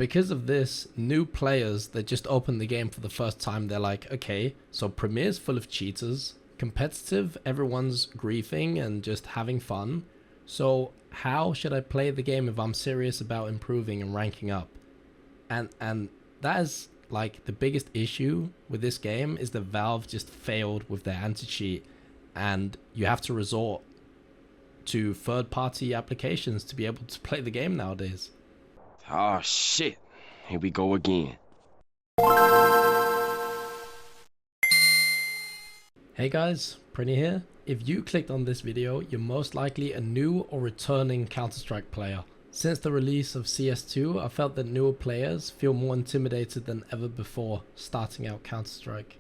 Because of this, new players that just open the game for the first time, they're like, okay, so Premier's full of cheaters, competitive, everyone's griefing and just having fun. So how should I play the game if I'm serious about improving and ranking up? And that is like the biggest issue with this game, is that Valve just failed with their anti-cheat, and you have to resort to third-party applications to be able to play the game nowadays. Oh shit, here we go again. Hey guys, Prinny here. If you clicked on this video, you're most likely a new or returning Counter-Strike player. Since the release of CS2, I felt that newer players feel more intimidated than ever before starting out Counter-Strike.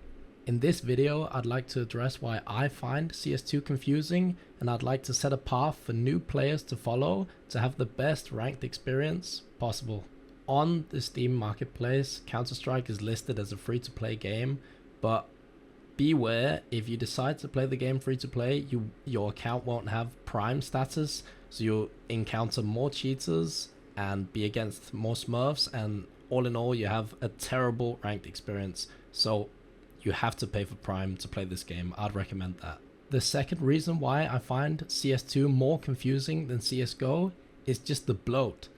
In this video, I'd like to address why I find CS2 confusing, and I'd like to set a path for new players to follow to have the best ranked experience possible. On the Steam marketplace, Counter-Strike is listed as a free-to-play game, but beware, if you decide to play the game free-to-play, your account won't have Prime status, so you'll encounter more cheaters and be against more smurfs, and all in all, you have a terrible ranked experience. So you have to pay for Prime to play this game. I'd recommend that. The second reason why I find CS2 more confusing than CSGO is just the bloat.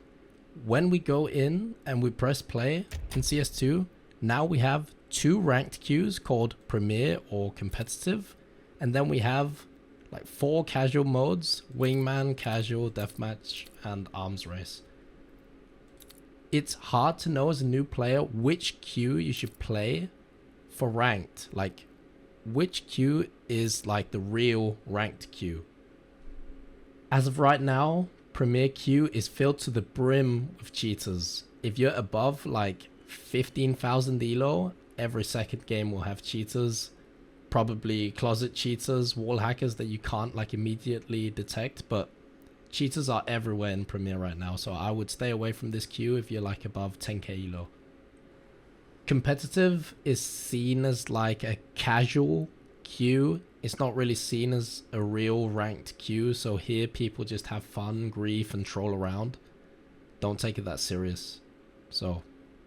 When we go in and we press play in CS2, now we have two ranked queues called Premier or Competitive, and then we have like 4 casual modes: Wingman, Casual, Deathmatch, and Arms Race. It's hard to know as a new player which queue you should play for ranked, like which queue is like the real ranked queue. As of right now, Premier queue is filled to the brim with cheaters. If you're above like 15,000 elo, every second game will have cheaters, probably closet cheaters, wall hackers that you can't like immediately detect, but cheaters are everywhere in Premier right now, so I would stay away from this queue if you're like above 10k elo. Competitive is seen as like a casual queue. It's not really seen as a real ranked queue, so here people just have fun, grief, and troll around. Don't take it that serious. So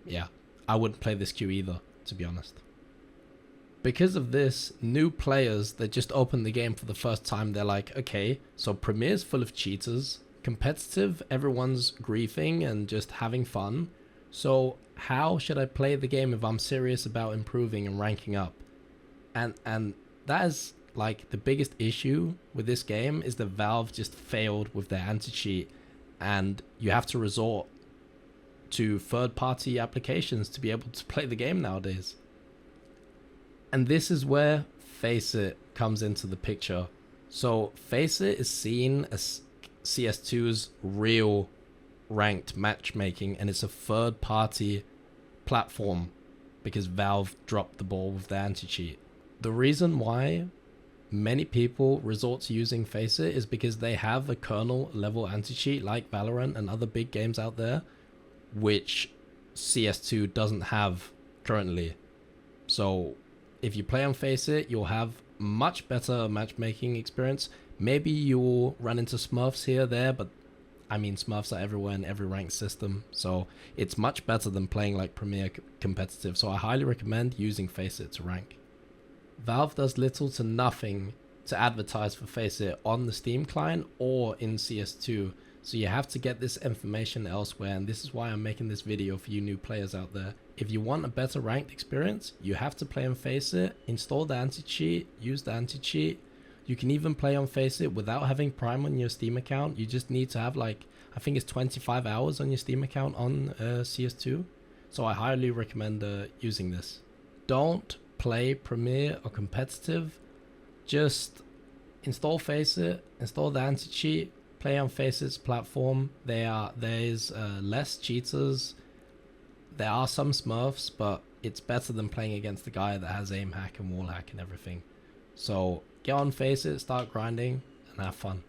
yeah, I wouldn't play this queue either, to be honest. Because of this, new players that just open the game for the first time, they're like, okay, so Premier's full of cheaters, competitive, everyone's griefing and just having fun. So how should I play the game if I'm serious about improving and ranking up? And that is like the biggest issue with this game, is that Valve just failed with their anti-cheat, and you have to resort to third-party applications to be able to play the game nowadays. And this is where FACEIT comes into the picture. So FACEIT is seen as CS2's real ranked matchmaking, and it's a third-party platform because Valve dropped the ball with their anti-cheat. The reason why many people resort to using FACEIT is because they have a kernel level anti-cheat like Valorant and other big games out there, which CS2 doesn't have currently. So if you play on FACEIT, you'll have much better matchmaking experience. Maybe you'll run into smurfs here or there, but I mean, smurfs are everywhere in every ranked system, so it's much better than playing like Premier Competitive. So I highly recommend using FACEIT to rank. Valve does little to nothing to advertise for FACEIT on the Steam client or in CS2, so you have to get this information elsewhere, and this is why I'm making this video for you new players out there. If you want a better ranked experience, you have to play on FACEIT, install the anti-cheat, use the anti-cheat. You can even play on FACEIT without having Prime on your Steam account. You just need to have like, I think it's 25 hours on your Steam account on CS2. So I highly recommend using this. Don't play Premier or Competitive. Just install FACEIT, install the anti-cheat, play on FACEIT's platform. There is less cheaters. There are some smurfs, but it's better than playing against the guy that has aim hack and wall hack and everything. So get on FACEIT, start grinding, and have fun.